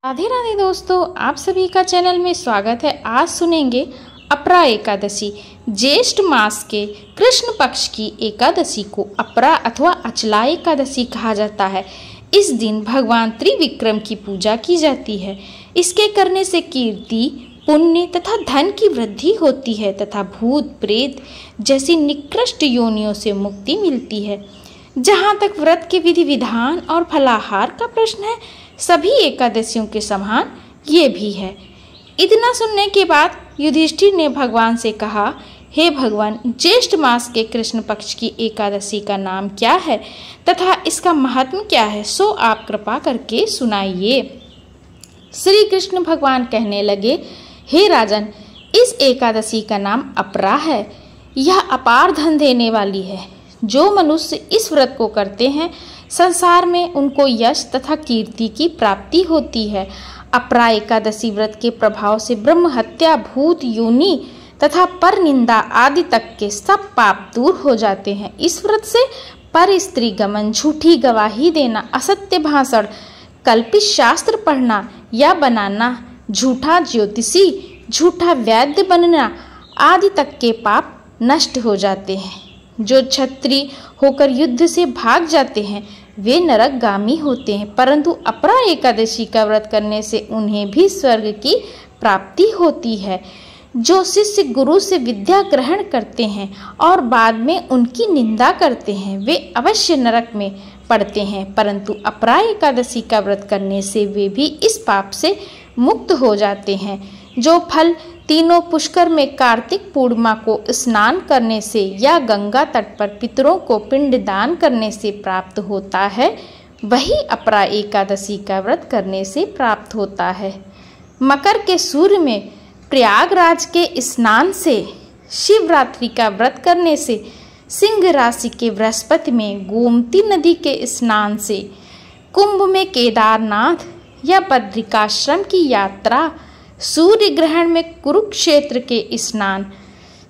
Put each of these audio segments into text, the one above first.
राधे राधे दोस्तों, आप सभी का चैनल में स्वागत है। आज सुनेंगे अपरा एकादशी। ज्येष्ठ मास के कृष्ण पक्ष की एकादशी को अपरा अथवा अचला एकादशी कहा जाता है। इस दिन भगवान त्रिविक्रम की पूजा की जाती है। इसके करने से कीर्ति, पुण्य तथा धन की वृद्धि होती है तथा भूत प्रेत जैसी निकृष्ट योनियों से मुक्ति मिलती है। जहाँ तक व्रत के विधि विधान और फलाहार का प्रश्न है, सभी एकादशियों के समान ये भी है। इतना सुनने के बाद युधिष्ठिर ने भगवान से कहा, हे भगवान, ज्येष्ठ मास के कृष्ण पक्ष की एकादशी का नाम क्या है तथा इसका महात्म्य क्या है, सो आप कृपा करके सुनाइए। श्री कृष्ण भगवान कहने लगे, हे राजन, इस एकादशी का नाम अपरा है। यह अपार धन देने वाली है। जो मनुष्य इस व्रत को करते हैं, संसार में उनको यश तथा कीर्ति की प्राप्ति होती है। अपरा एकादशी व्रत के प्रभाव से ब्रह्म हत्या, भूत योनि तथा पर निंदा आदि तक के सब पाप दूर हो जाते हैं। इस व्रत से पर स्त्री गमन, झूठी गवाही देना, असत्य भाषण, कल्पित शास्त्र पढ़ना या बनाना, झूठा ज्योतिषी, झूठा वैद्य बनना आदि तक के पाप नष्ट हो जाते हैं। जो क्षत्रिय होकर युद्ध से भाग जाते हैं, वे नरकगामी होते हैं, परंतु अपरा एकादशी का व्रत करने से उन्हें भी स्वर्ग की प्राप्ति होती है। जो शिष्य गुरु से विद्या ग्रहण करते हैं और बाद में उनकी निंदा करते हैं, वे अवश्य नरक में पड़ते हैं, परंतु अपरा एकादशी का व्रत करने से वे भी इस पाप से मुक्त हो जाते हैं। जो फल तीनों पुष्कर में कार्तिक पूर्णिमा को स्नान करने से या गंगा तट पर पितरों को पिंड दान करने से प्राप्त होता है, वही अपरा एकादशी का व्रत करने से प्राप्त होता है। मकर के सूर्य में प्रयागराज के स्नान से, शिवरात्रि का व्रत करने से, सिंह राशि के बृहस्पति में गोमती नदी के स्नान से, कुंभ में केदारनाथ या बद्रिकाश्रम की यात्रा, सूर्य ग्रहण में कुरुक्षेत्र के स्नान,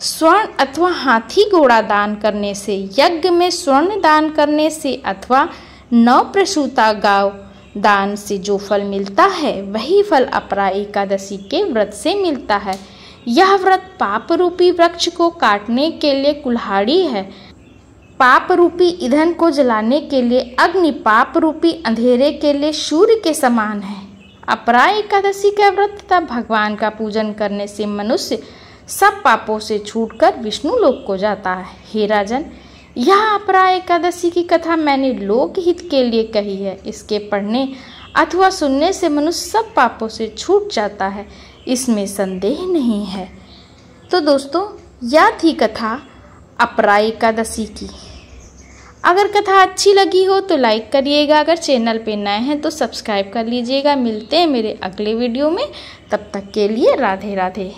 स्वर्ण अथवा हाथी घोड़ा दान करने से, यज्ञ में स्वर्ण दान करने से अथवा नवप्रसूता गाय दान से जो फल मिलता है, वही फल अपरा एकादशी के व्रत से मिलता है। यह व्रत पाप रूपी वृक्ष को काटने के लिए कुल्हाड़ी है। पाप रूपी ईंधन को जलाने के लिए अग्नि, पाप रूपी अंधेरे के लिए सूर्य के समान है। अपरा एकादशी का व्रत तथा भगवान का पूजन करने से मनुष्य सब पापों से छूटकर विष्णु लोक को जाता है। हे राजन, यह अपरा एकादशी की कथा मैंने लोकहित के लिए कही है। इसके पढ़ने अथवा सुनने से मनुष्य सब पापों से छूट जाता है, इसमें संदेह नहीं है। तो दोस्तों, यह थी कथा अपरा एकादशी की। अगर कथा अच्छी लगी हो तो लाइक करिएगा। अगर चैनल पे नए हैं तो सब्सक्राइब कर लीजिएगा। मिलते हैं मेरे अगले वीडियो में। तब तक के लिए राधे राधे।